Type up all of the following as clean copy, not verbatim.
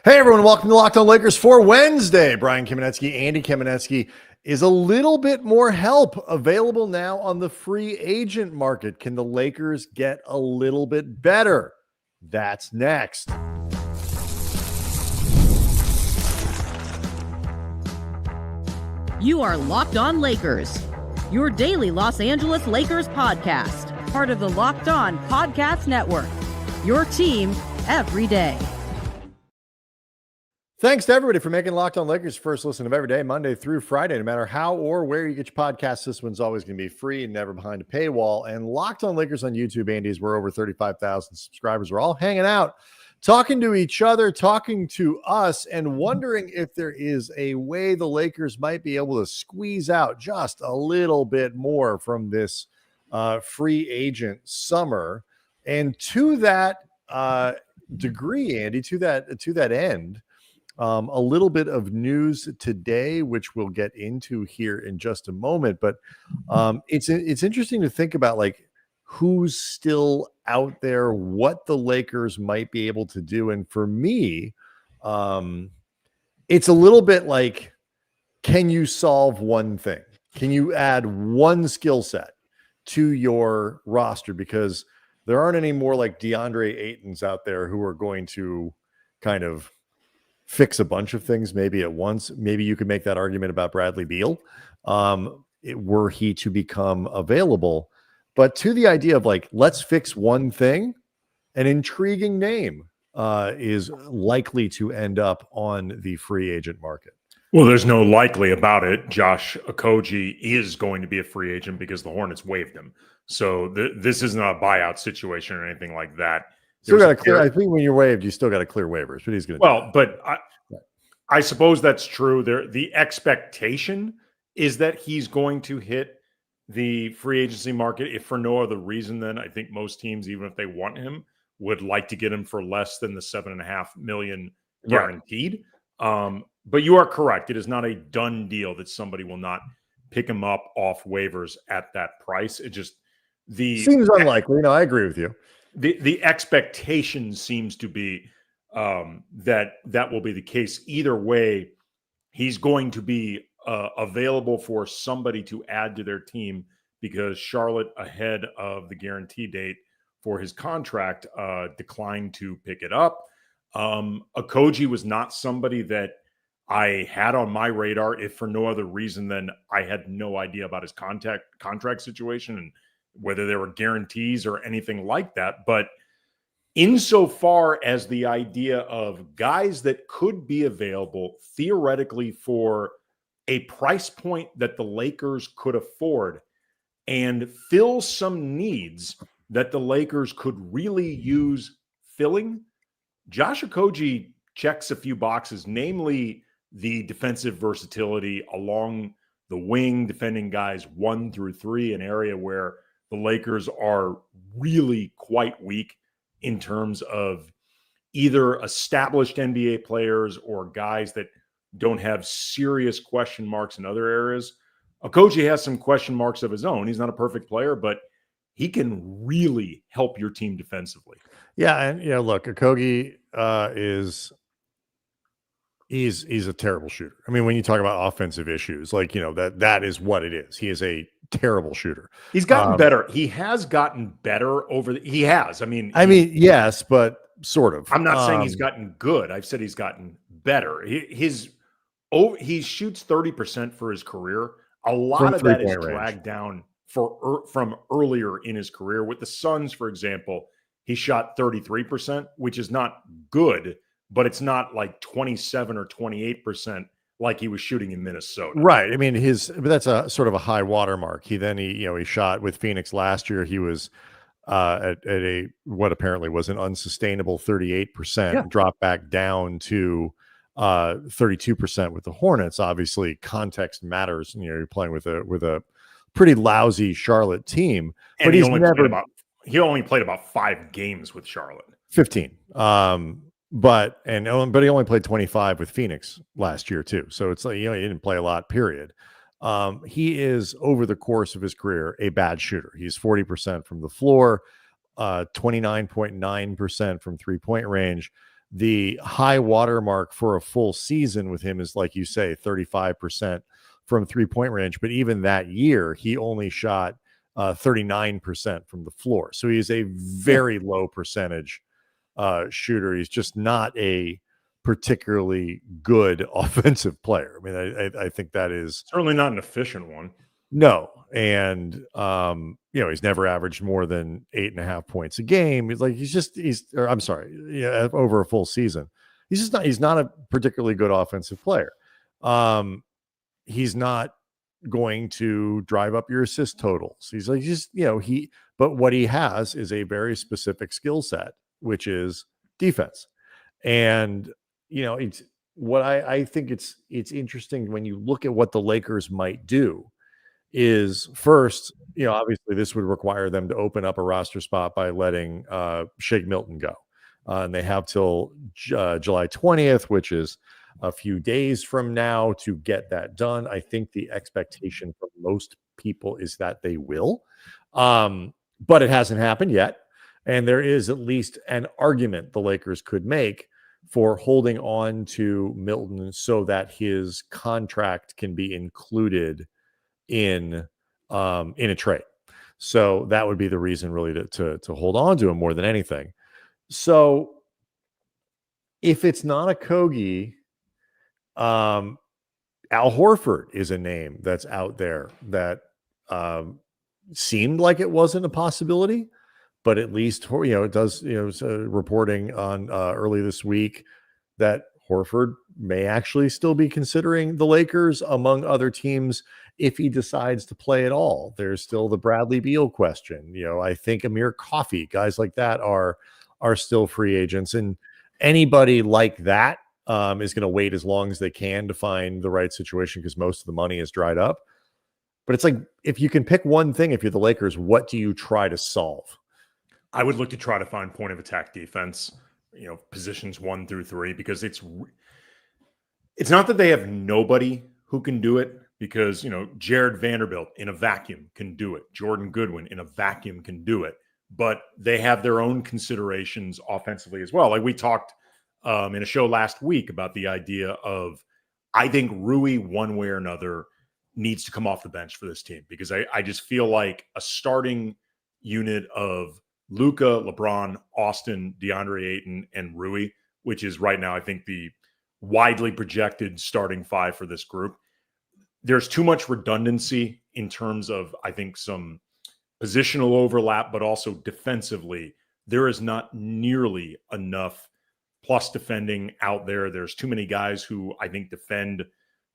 Hey everyone, welcome to Locked On Lakers for Wednesday. Brian Kamenetsky, Andy Kamenetsky. Is a little bit more help available now on the free agent market? Can the Lakers get a little bit better? That's next. You are Locked On Lakers, your daily Los Angeles Lakers podcast, part of the Locked On Podcast Network, your team every day. Thanks to everybody for making Locked On Lakers first listen of every day, Monday through Friday. No matter how or where you get your podcasts, this one's always going to be free and never behind a paywall. And Locked On Lakers on YouTube, Andy's, we're over 35,000 subscribers. We're all hanging out, talking to each other, talking to us, and wondering if there is a way the Lakers might be able to squeeze out just a little bit more from this free agent summer. And to that degree, Andy, to that end, a little bit of news today, which we'll get into here in just a moment. But it's interesting to think about, like, who's still out there, what the Lakers might be able to do. And for me, it's a little bit like, can you solve one thing? Can you add one skill set to your roster? Because there aren't any more like DeAndre Aytons out there who are going to kind of fix a bunch of things maybe at once. Maybe you could make that argument about Bradley Beal were he to become available. But to the idea of, like, let's fix one thing, an intriguing name is likely to end up on the free agent market. Well, there's no likely about it. Josh Okogie is going to be a free agent because the Hornets waived him. So this isn't a buyout situation or anything like that. Still got to clear. I think when you're waived, you still got to clear waivers, but he's going to. Well, but I suppose that's true. The expectation is that he's going to hit the free agency market, if for no other reason than I think most teams, even if they want him, would like to get him for less than the $7.5 million guaranteed. Right. But you are correct. It is not a done deal that somebody will not pick him up off waivers at that price. It just seems unlikely. No, I agree with you. The expectation seems to be that will be the case. Either way, he's going to be available for somebody to add to their team because Charlotte, ahead of the guarantee date for his contract, declined to pick it up. Okogie was not somebody that I had on my radar, if for no other reason than I had no idea about his contract situation and whether there were guarantees or anything like that. But insofar as the idea of guys that could be available theoretically for a price point that the Lakers could afford and fill some needs that the Lakers could really use filling, Josh Okogie checks a few boxes, namely the defensive versatility along the wing, defending guys 1 through 3, an area where the Lakers are really quite weak in terms of either established NBA players or guys that don't have serious question marks in other areas. Okogie has some question marks of his own. He's not a perfect player, but he can really help your team defensively. Yeah, and look, Okogie he's a terrible shooter. I mean, when you talk about offensive issues, like, that is what it is. He is a terrible shooter. He's gotten better. He has gotten better he has. I mean, yes, but sort of. I'm not saying he's gotten good. I've said he's gotten better. He shoots 30% for his career. A lot of that is dragged down from earlier in his career. With the Suns, for example, he shot 33%, which is not good, but it's not like 27 or 28% like he was shooting in Minnesota. Right. I mean, but that's a sort of a high watermark. He shot with Phoenix last year. He was at what apparently was an unsustainable 38%, dropped back down to 32% with the Hornets. Obviously, context matters. You're playing with a pretty lousy Charlotte team, and but he only played about 5 games with Charlotte. 15. But he only played 25 with Phoenix last year too. So it's like, he didn't play a lot, period. He is, over the course of his career, a bad shooter. He's 40% from the floor, 29.9% from 3-point range. the high watermark for a full season with him is, like you say, 35% from 3-point range. But even that year, he only shot 39% from the floor. So he is a very low percentage shooter. He's just not a particularly good offensive player. I mean, I think that is certainly not an efficient one. No. And, he's never averaged more than 8.5 points a game. Over a full season. He's not a particularly good offensive player. He's not going to drive up your assist totals. But what he has is a very specific skill set, which is defense. And, I think it's interesting when you look at what the Lakers might do is first, obviously this would require them to open up a roster spot by letting Shake Milton go. And they have till July 20th, which is a few days from now, to get that done. I think the expectation for most people is that they will. But it hasn't happened yet. And there is at least an argument the Lakers could make for holding on to Milton so that his contract can be included in a trade. So that would be the reason really to hold on to him more than anything. So if it's not Okogie, Al Horford is a name that's out there that seemed like it wasn't a possibility, but at least, it does, reporting on early this week that Horford may actually still be considering the Lakers among other teams if he decides to play at all. There's still the Bradley Beal question. I think Amir Coffey, guys like that are still free agents, and anybody like that is going to wait as long as they can to find the right situation because most of the money is dried up. But it's like, if you can pick one thing, if you're the Lakers, what do you try to solve? I would look to try to find point of attack defense, positions 1 through 3, because it's not that they have nobody who can do it, because, Jared Vanderbilt in a vacuum can do it. Jordan Goodwin in a vacuum can do it, but they have their own considerations offensively as well. Like we talked in a show last week about the idea of, I think Rui, one way or another, needs to come off the bench for this team, because I just feel like a starting unit of Luka, LeBron, Austin, DeAndre Ayton, and Rui, which is right now, I think, the widely projected starting 5 for this group. There's too much redundancy in terms of, I think, some positional overlap, but also defensively, there is not nearly enough plus defending out there. There's too many guys who I think defend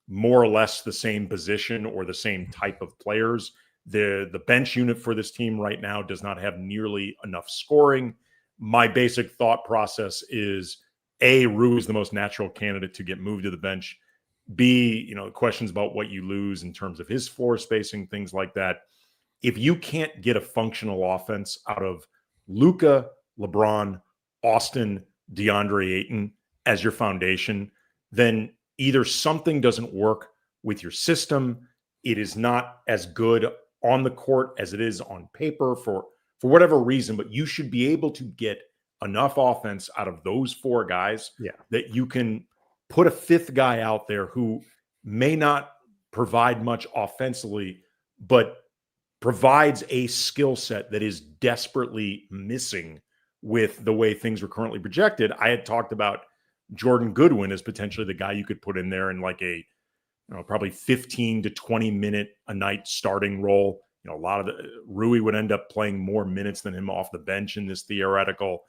more or less the same position or the same type of players. The bench unit for this team right now does not have nearly enough scoring. My basic thought process is, A, Rui is the most natural candidate to get moved to the bench. B, questions about what you lose in terms of his floor spacing, things like that. If you can't get a functional offense out of Luka, LeBron, Austin, DeAndre Ayton as your foundation, then either something doesn't work with your system, it is not as good on the court as it is on paper for whatever reason, but you should be able to get enough offense out of those 4 guys that you can put a 5th guy out there who may not provide much offensively, but provides a skill set that is desperately missing with the way things are currently projected. I had talked about Jordan Goodwin as potentially the guy you could put in there in like a probably 15 to 20 minute a night starting role. A lot of Rui would end up playing more minutes than him off the bench in this theoretical.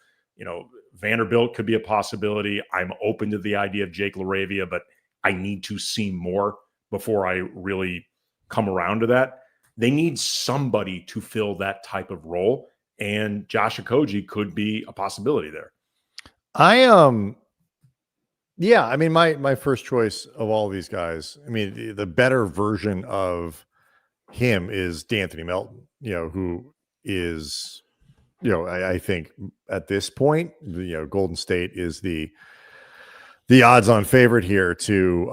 Vanderbilt could be a possibility. I'm open to the idea of Jake LaRavia, but I need to see more before I really come around to that. They need somebody to fill that type of role, and Josh Okogie could be a possibility there. My first choice of all these guys, the better version of him is De'Anthony Melton, who is, I think at this point, Golden State is the odds-on favorite here to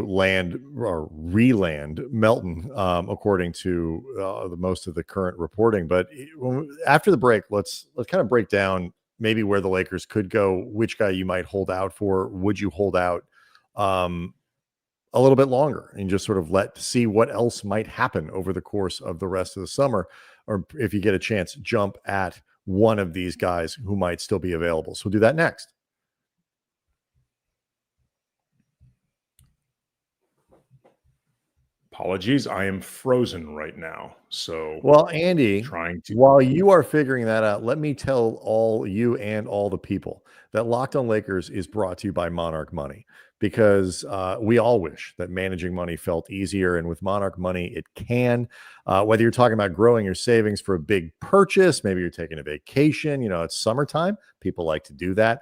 land or re-land Melton, according to the most of the current reporting. But after the break, let's kind of break down maybe where the Lakers could go, which guy you might hold out for. Would you hold out a little bit longer and just sort of see what else might happen over the course of the rest of the summer? Or if you get a chance, jump at one of these guys who might still be available. So we'll do that next. Apologies, I am frozen right now. So, well, Andy, while you are figuring that out, let me tell all you and all the people that Locked On Lakers is brought to you by Monarch Money, because we all wish that managing money felt easier. And with Monarch Money, it can. Whether you're talking about growing your savings for a big purchase, maybe you're taking a vacation, it's summertime. People like to do that.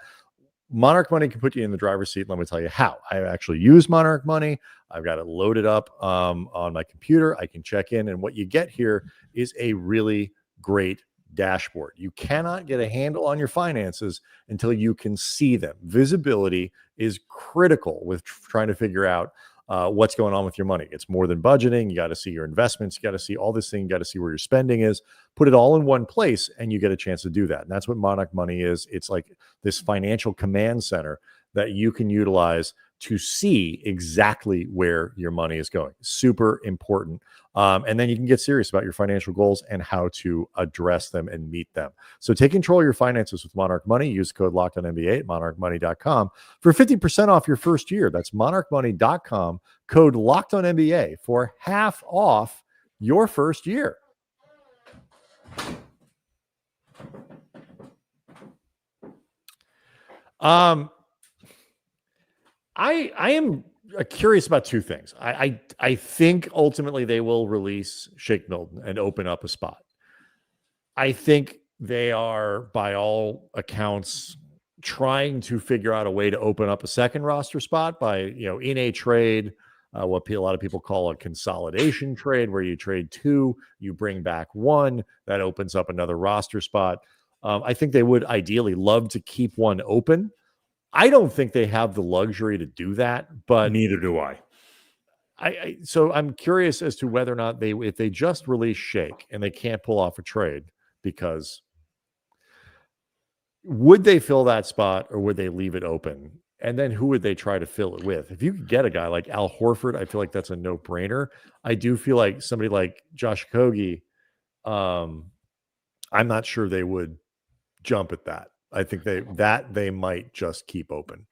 Monarch Money can put you in the driver's seat. Let me tell you how. I actually use Monarch Money. I've got it loaded up on my computer. I can check in, and what you get here is a really great dashboard. You cannot get a handle on your finances until you can see them. Visibility is critical with trying to figure out what's going on with your money. It's more than budgeting. You got to see your investments. You got to see all this thing. You got to see where your spending is. Put it all in one place, and you get a chance to do that. And that's what Monarch Money is. It's like this financial command center that you can utilize to see exactly where your money is going. Super important. And then you can get serious about your financial goals and how to address them and meet them. So take control of your finances with Monarch Money. Use code LOCKEDONNBA at monarchmoney.com for 50% off your first year. That's monarchmoney.com, code LOCKEDONNBA for half off your first year. I am curious about two things. I think ultimately they will release Shake Milton and open up a spot. I think they are, by all accounts, trying to figure out a way to open up a second roster spot by, in a trade, what a lot of people call a consolidation trade, where you trade two, you bring back one, that opens up another roster spot. I think they would ideally love to keep one open. I don't think they have the luxury to do that, but neither do I. So I'm curious as to whether or not if they just release Shake and they can't pull off a trade, because would they fill that spot or would they leave it open? And then who would they try to fill it with? If you could get a guy like Al Horford, I feel like that's a no-brainer. I do feel like somebody like Josh Okogie, I'm not sure they would jump at that. I think they might just keep open.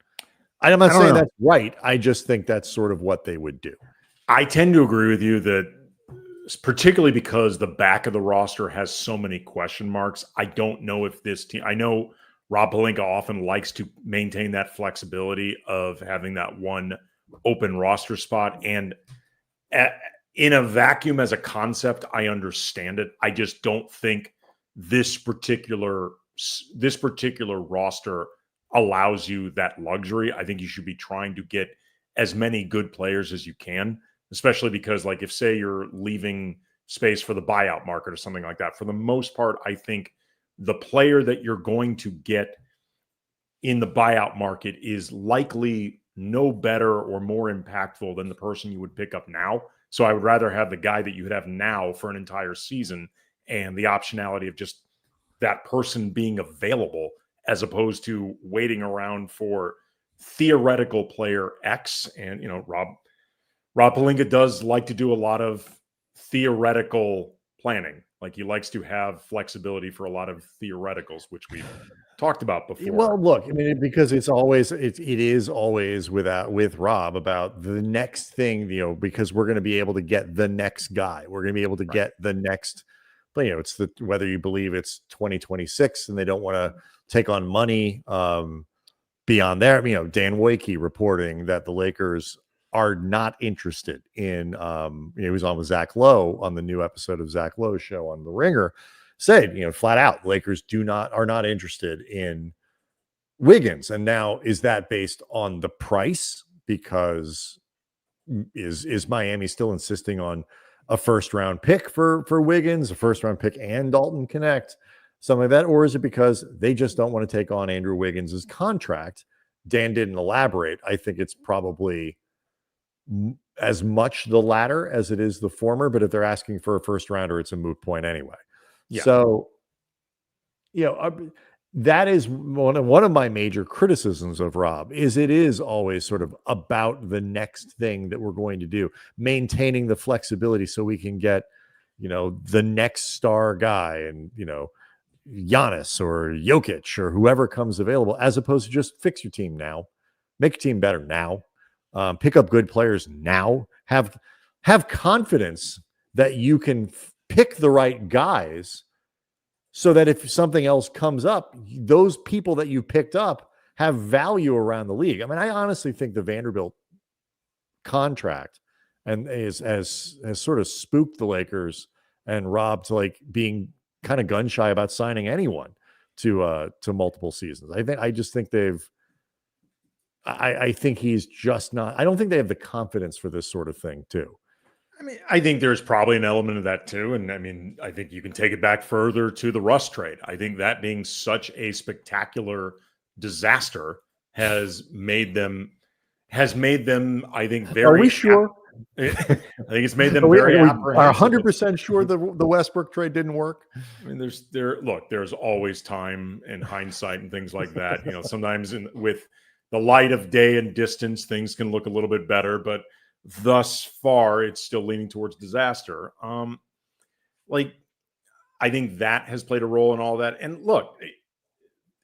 I'm not saying that's right. I just think that's sort of what they would do. I tend to agree with you that, particularly because the back of the roster has so many question marks. I don't know if this team, I know Rob Pelinka often likes to maintain that flexibility of having that one open roster spot. And in a vacuum as a concept, I understand it. I just don't think this particular roster allows you that luxury. I think you should be trying to get as many good players as you can, especially because, like, if say you're leaving space for the buyout market or something like that, for the most part, I think the player that you're going to get in the buyout market is likely no better or more impactful than the person you would pick up now. So I would rather have the guy that you would have now for an entire season and the optionality of just that person being available, as opposed to waiting around for theoretical player X. And, Rob Pelinka does like to do a lot of theoretical planning. Like, he likes to have flexibility for a lot of theoreticals, which we've talked about before. Well, look, I mean, because it is always with Rob about the next thing, because we're going to be able to get the next guy. We're going to be able to get the next. But it's whether you believe it's 2026 and they don't want to take on money beyond there. Dan Wojcicki reporting that the Lakers are not interested in. He was on with Zach Lowe on the new episode of Zach Lowe's show on The Ringer. Said flat out, Lakers are not interested in Wiggins. And now, is that based on the price? Because is Miami still insisting on a first-round pick for Wiggins, a first-round pick and Dalton Connect, something like that? Or is it because they just don't want to take on Andrew Wiggins' contract? Dan didn't elaborate. I think it's probably as much the latter as it is the former, but if they're asking for a first-rounder, it's a moot point anyway. Yeah. So, that is one of my major criticisms of Rob is it is always sort of about the next thing that we're going to do, maintaining the flexibility so we can get, the next star guy and, Giannis or Jokic or whoever comes available, as opposed to just fix your team now, make your team better now, pick up good players now, have confidence that you can pick the right guys so that if something else comes up, those people that you picked up have value around the league. I mean, I honestly think the Vanderbilt contract and has sort of spooked the Lakers and Rob to like being kind of gun shy about signing anyone to multiple seasons. I just think I think he's just not. I don't think they have the confidence for this sort of thing too. I mean, I think there's probably an element of that too. And I mean, I think you can take it back further to the Russ trade. I think that being such a spectacular disaster has made them, I think, very. Are we sure? I think it's made them very apprehensive. Are 100% sure the Westbrook trade didn't work? I mean, there's always time and hindsight and things like that. Sometimes with the light of day and distance, things can look a little bit better, but thus far, it's still leaning towards disaster. I think that has played a role in all that. And look,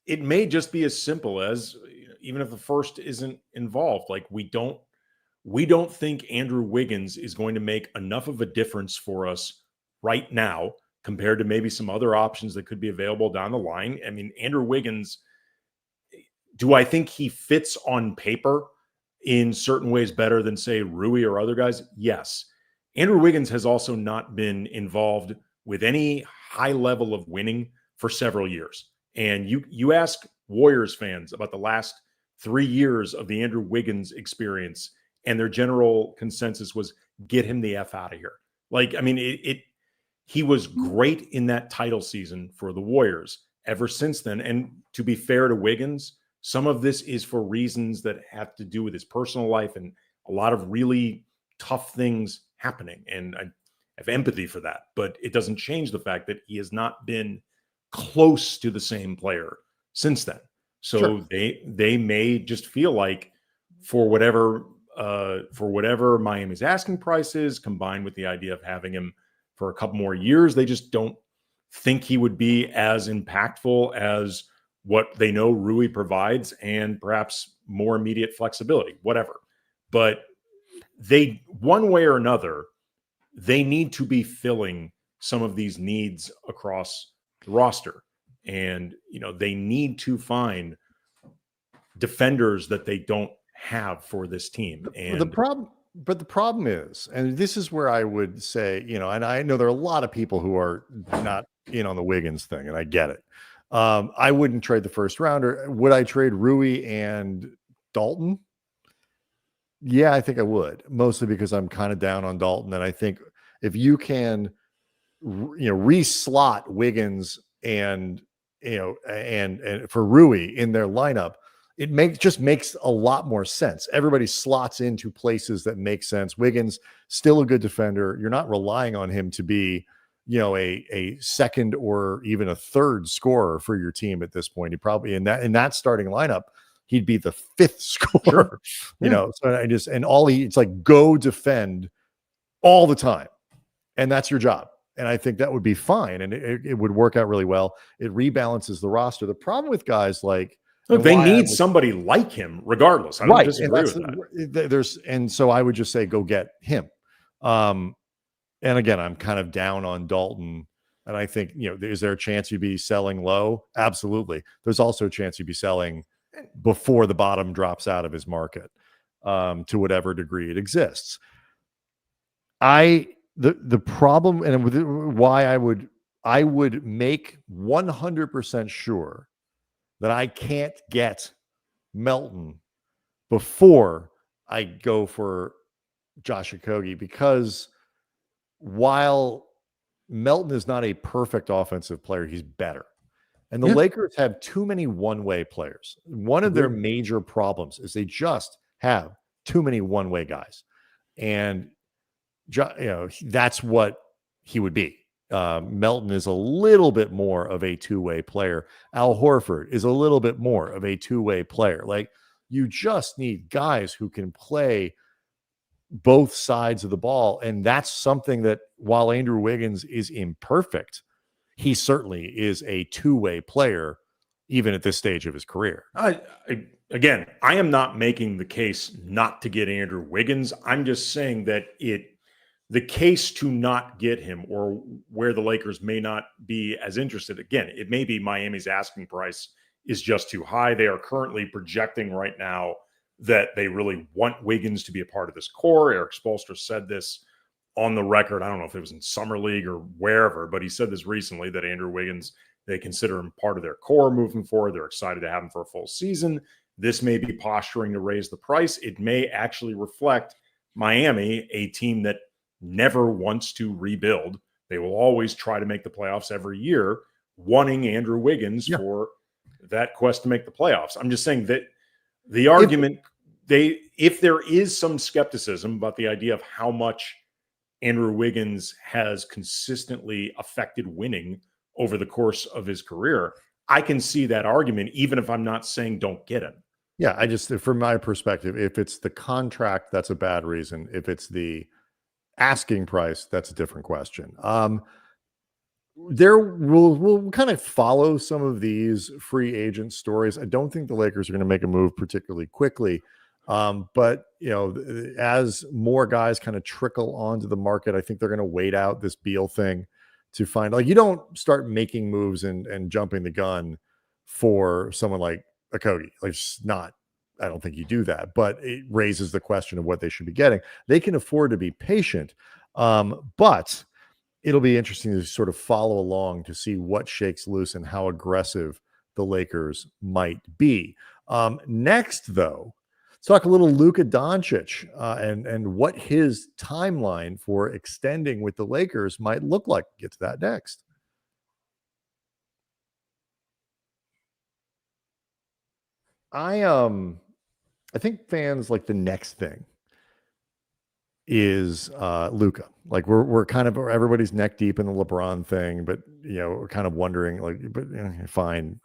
it may just be as simple as, even if the first isn't involved, like we don't think Andrew Wiggins is going to make enough of a difference for us right now compared to maybe some other options that could be available down the line. I mean, Andrew Wiggins, do I think he fits on paper in certain ways better than, say, Rui or other guys? Yes. Andrew Wiggins has also not been involved with any high level of winning for several years. And you ask Warriors fans about the last 3 years of the Andrew Wiggins experience, and their general consensus was get him the F out of here. Like, I mean, he was great in that title season for the Warriors ever since then. And to be fair to Wiggins, some of this is for reasons that have to do with his personal life and a lot of really tough things happening. And I have empathy for that, but it doesn't change the fact that he has not been close to the same player since then. So sure, they may just feel like for whatever Miami's asking price is, combined with the idea of having him for a couple more years, they just don't think he would be as impactful as what they know Rui provides, and perhaps more immediate flexibility, whatever. But they, one way or another, they need to be filling some of these needs across the roster. And, they need to find defenders that they don't have for this team. And the problem is, and this is where I would say, and I know there are a lot of people who are not in on the Wiggins thing, and I get it. I wouldn't trade the first rounder. Would I trade Rui and Dalton? Yeah, I think I would, mostly because I'm kind of down on Dalton. And I think if you can, re-slot Wiggins and for Rui in their lineup, it makes a lot more sense. Everybody slots into places that make sense. Wiggins, still a good defender. You're not relying on him to be, a second or even a third scorer for your team at this point. He probably in that starting lineup, he'd be the fifth scorer. Sure. So it's like go defend all the time, and that's your job. And I think that would be fine, and it would work out really well. It rebalances the roster. The problem with guys like they need somebody like him, regardless. I don't disagree with that. And so I would just say go get him. And again, I'm kind of down on Dalton. And I think, is there a chance you'd be selling low? Absolutely. There's also a chance you'd be selling before the bottom drops out of his market, to whatever degree it exists. The problem, and why I would make 100% sure that I can't get Melton before I go for Josh Okogie, because while Melton is not a perfect offensive player, he's better. And the Lakers have too many one-way players. One of their major problems is they just have too many one-way guys. And that's what he would be. Melton is a little bit more of a two-way player. Al Horford is a little bit more of a two-way player. Like, you just need guys who can play both sides of the ball. And that's something that, while Andrew Wiggins is imperfect, he certainly is a two-way player, even at this stage of his career. Again, I am not making the case not to get Andrew Wiggins. I'm just saying that the case to not get him, or where the Lakers may not be as interested, again, it may be Miami's asking price is just too high. They are currently projecting right now that they really want Wiggins to be a part of this core. Eric Spoelstra said this on the record. I don't know if it was in Summer League or wherever, but he said this recently, that Andrew Wiggins, they consider him part of their core moving forward. They're excited to have him for a full season. This may be posturing to raise the price. It may actually reflect Miami, a team that never wants to rebuild. They will always try to make the playoffs every year, wanting Andrew Wiggins for that quest to make the playoffs. I'm just saying that the argument, if there is some skepticism about the idea of how much Andrew Wiggins has consistently affected winning over the course of his career, I can see that argument, even if I'm not saying don't get him. Yeah, I just, from my perspective, if it's the contract, that's a bad reason. If it's the asking price, that's a different question. We'll kind of follow some of these free agent stories. I don't think the Lakers are going to make a move particularly quickly. But, as more guys kind of trickle onto the market, I think they're going to wait out this Beal thing to find, like, you don't start making moves and jumping the gun for someone like Okogie. Like, it's not, I don't think you do that, but it raises the question of what they should be getting. They can afford to be patient. But it'll be interesting to sort of follow along to see what shakes loose and how aggressive the Lakers might be. Next, though, let's talk a little Luka Doncic and what his timeline for extending with the Lakers might look like. Get to that next. I think fans like the next thing is Luka. Like, we're kind of, everybody's neck deep in the LeBron thing, but we're kind of wondering, like, but fine,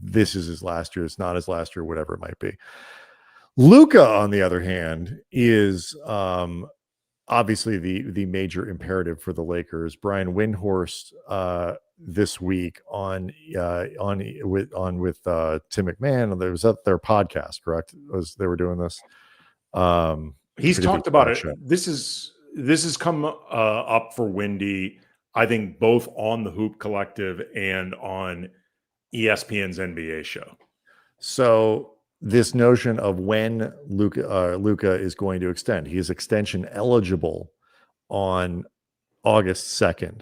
this is his last year, it's not his last year, whatever it might be. Luka, on the other hand, is obviously the major imperative for the Lakers. Brian Windhorst this week with Tim McMahon, there was at their podcast, correct? They were doing this. He's talked about it. This has come up for Windy, I think, both on the Hoop Collective and on ESPN's NBA show. So this notion of when Luka is going to extend, he is extension eligible on August 2nd.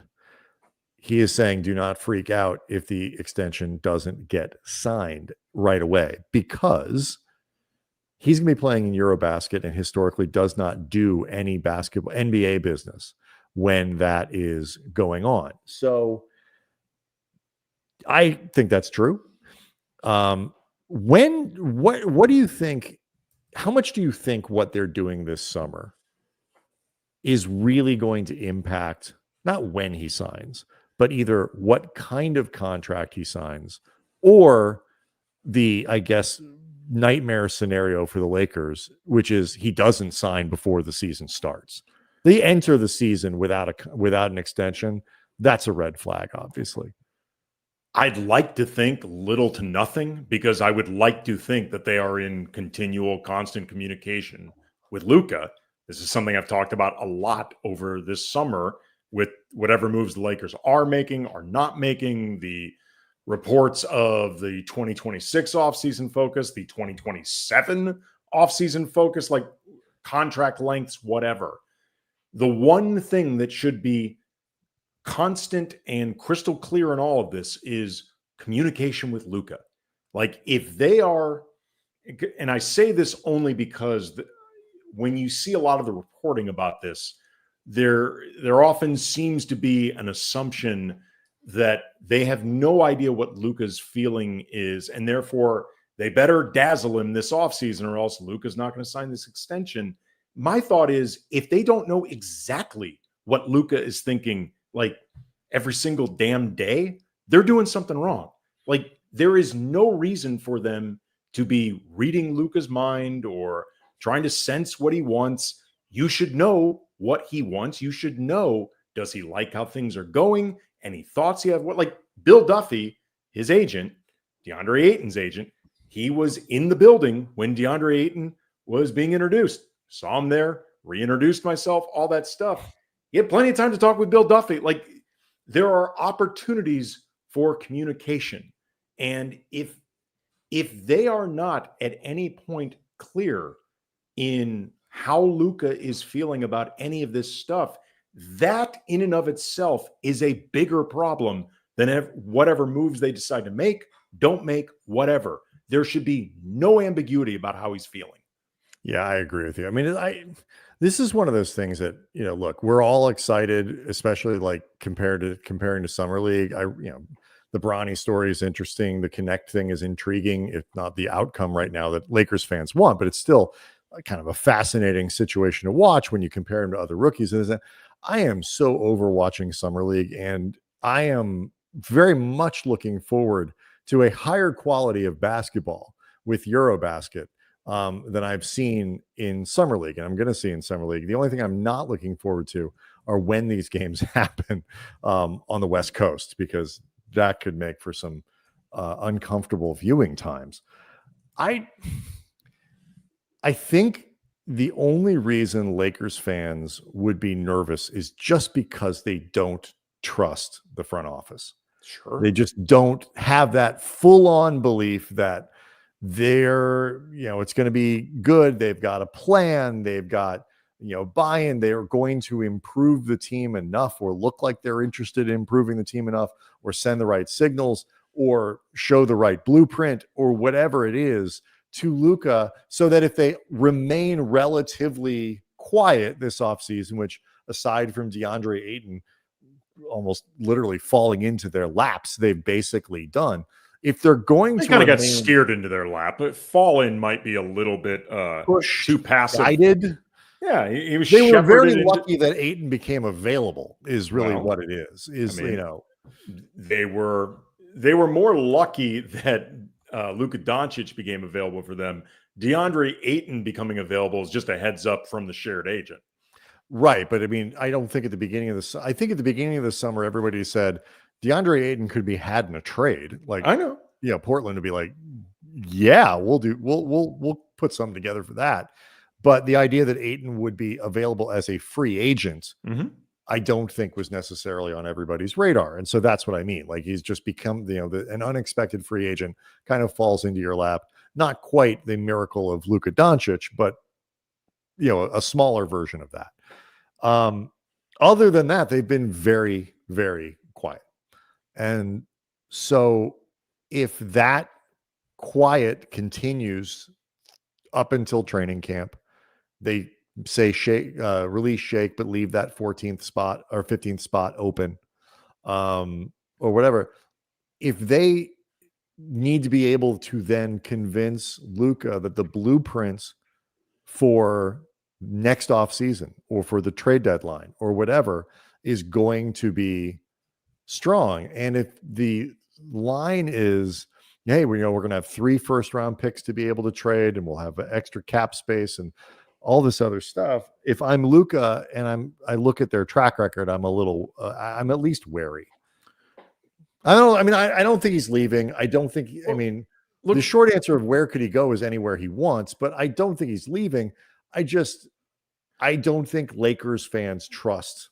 He is saying, do not freak out if the extension doesn't get signed right away, because he's going to be playing in Eurobasket and historically does not do any basketball NBA business when that is going on. So I think that's true. What do you think? How much do you think what they're doing this summer is really going to impact not when he signs, but either what kind of contract he signs, or the, I guess, nightmare scenario for the Lakers, which is he doesn't sign before the season starts. They enter the season without an extension. That's a red flag, obviously. I'd like to think little to nothing, because I would like to think that they are in continual, constant communication with Luka. This is something I've talked about a lot over this summer with whatever moves the Lakers are making, are not making, the reports of the 2026 offseason focus, the 2027 offseason focus, like contract lengths, whatever. The one thing that should be constant and crystal clear in all of this is communication with Luka. Like, if they are, and I say this only because when you see a lot of the reporting about this, there often seems to be an assumption that they have no idea what Luka's feeling is, and therefore they better dazzle him this offseason, or else Luka's not going to sign this extension. My thought is, if they don't know exactly what Luka is thinking, like, every single damn day, they're doing something wrong. Like, there is no reason for them to be reading Luka's mind or trying to sense what he wants. You should know what he wants. You should know, does he like how things are going? Any thoughts he have? What, like Bill Duffy, his agent, DeAndre Ayton's agent, he was in the building when DeAndre Ayton was being introduced. Saw him there, reintroduced myself, all that stuff. He had plenty of time to talk with Bill Duffy. Like, there are opportunities for communication. And if they are not at any point clear in how Luka is feeling about any of this stuff, that in and of itself is a bigger problem than whatever moves they decide to make, don't make, whatever. There should be no ambiguity about how he's feeling. Yeah, I agree with you. I mean, this is one of those things that, look, we're all excited, especially like comparing to Summer League. The Bronny story is interesting. The Connect thing is intriguing, if not the outcome right now that Lakers fans want, but it's still kind of a fascinating situation to watch when you compare him to other rookies. And I am so over watching Summer League, and I am very much looking forward to a higher quality of basketball with Eurobasket than I've seen in Summer League, and I'm going to see in Summer League. The only thing I'm not looking forward to are when these games happen on the West Coast, because that could make for some uncomfortable viewing times. I think the only reason Lakers fans would be nervous is just because they don't trust the front office. Sure. They just don't have that full-on belief that it's going to be good. They've got a plan. They've got, buy-in. They're going to improve the team enough, or look like they're interested in improving the team enough, or send the right signals, or show the right blueprint, or whatever it is to Luka, so that if they remain relatively quiet this offseason, which aside from DeAndre Ayton almost literally falling into their laps, they've basically done. If they're going to kind of got steered into their lap, but fall in might be a little bit too passive. Guided. Yeah, he was. They were very lucky that Ayton became available. Is really what it is. They were more lucky that Luka Doncic became available for them. DeAndre Ayton becoming available is just a heads up from the shared agent. Right. But I mean, I don't think at the beginning of I think at the beginning of the summer, everybody said DeAndre Ayton could be had in a trade. Like, I know. Yeah, Portland would be like, yeah, we'll put something together for that. But the idea that Ayton would be available as a free agent, I don't think was necessarily on everybody's radar. And so that's what I mean. Like, he's just become, an unexpected free agent, kind of falls into your lap. Not quite the miracle of Luka Doncic, but, a smaller version of that. Other than that, they've been very, very quiet. And so if that quiet continues up until training camp, they say release Shake, but leave that 14th spot or 15th spot open, or whatever. If they need to be able to then convince Luka that the blueprints for next off season or for the trade deadline or whatever is going to be strong, and if the line is, hey, we're going to have 3 first-round picks to be able to trade, and we'll have extra cap space and all this other stuff. If I'm Luka and I look at their track record, I'm a little, I'm at least wary. I don't think he's leaving. I don't think, the short answer of where could he go is anywhere he wants, but I don't think he's leaving. I don't think Lakers fans trust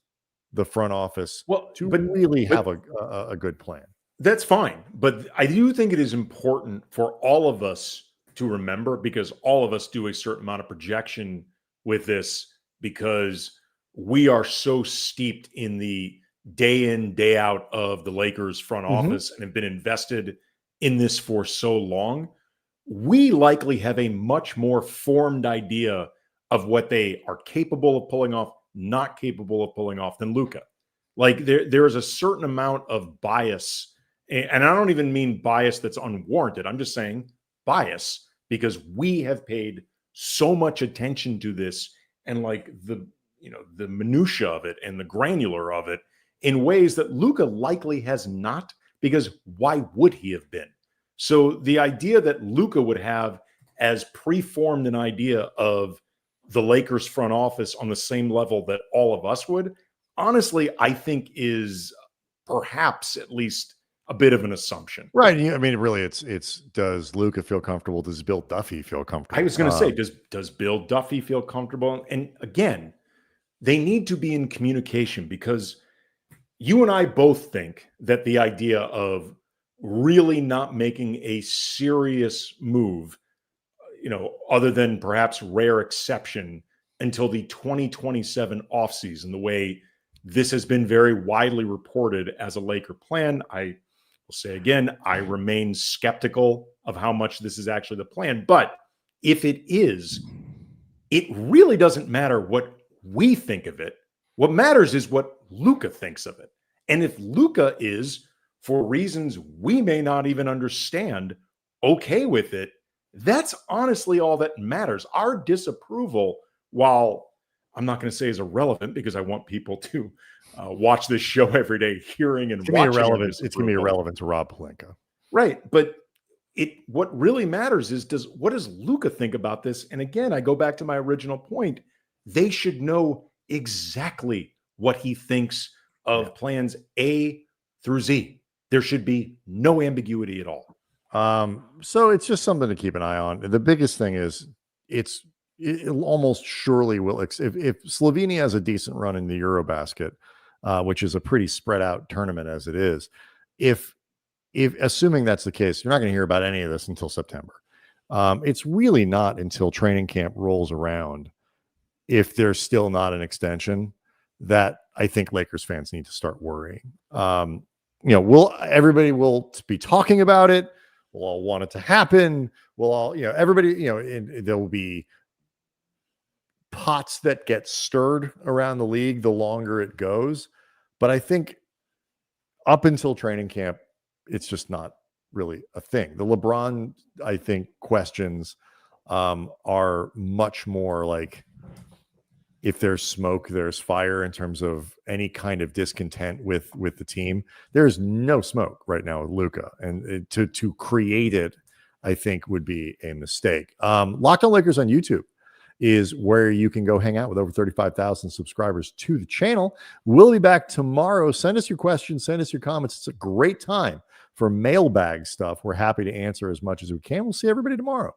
the front office to really have a good plan. That's fine. But I do think it is important for all of us to remember, because all of us do a certain amount of projection with this, because we are so steeped in the day in, day out of the Lakers front office and have been invested in this for so long. We likely have a much more formed idea of what they are capable of pulling off, not capable of pulling off, than Luka. Like, there is a certain amount of bias, and I don't even mean bias that's unwarranted. I'm just saying bias because we have paid so much attention to this, and like the minutia of it and the granular of it. in ways that Luka likely has not, because why would he have been? So the idea that Luka would have as preformed an idea of the Lakers front office on the same level that all of us would, honestly, I think is perhaps at least a bit of an assumption. Right. I mean, really, it's does Luka feel comfortable? Does Bill Duffy feel comfortable? I was going to say, does Bill Duffy feel comfortable? And again, they need to be in communication, because you and I both think that the idea of really not making a serious move, other than perhaps rare exception, until the 2027 offseason, the way this has been very widely reported as a Laker plan. I will say again, I remain skeptical of how much this is actually the plan. But if it is, it really doesn't matter what we think of it. What matters is what Luka thinks of it. And if Luka is, for reasons we may not even understand, okay with it, that's honestly all that matters. Our disapproval, while I'm not going to say is irrelevant, because I want people to watch this show every day, hearing and watching. It's going to be irrelevant to Rob Pelinka. Right. But what really matters is, what does Luka think about this? And again, I go back to my original point. They should know exactly what he thinks of plans A through Z. There should be no ambiguity at all. So it's just something to keep an eye on. The biggest thing is it almost surely will. If Slovenia has a decent run in the Eurobasket, which is a pretty spread out tournament as it is, if assuming that's the case, you're not going to hear about any of this until September. It's really not until training camp rolls around, if there's still not an extension, that I think Lakers fans need to start worrying. Everybody will be talking about it. We'll all want it to happen. We'll all, everybody, there will be pots that get stirred around the league the longer it goes. But I think up until training camp, it's just not really a thing. The LeBron, I think, questions are much more like, if there's smoke, there's fire, in terms of any kind of discontent with the team. There's no smoke right now with Luka, and to create it, I think, would be a mistake. Locked On Lakers on YouTube is where you can go hang out with over 35,000 subscribers to the channel. We'll be back tomorrow. Send us your questions, send us your comments. It's a great time for mailbag stuff. We're happy to answer as much as we can. We'll see everybody tomorrow.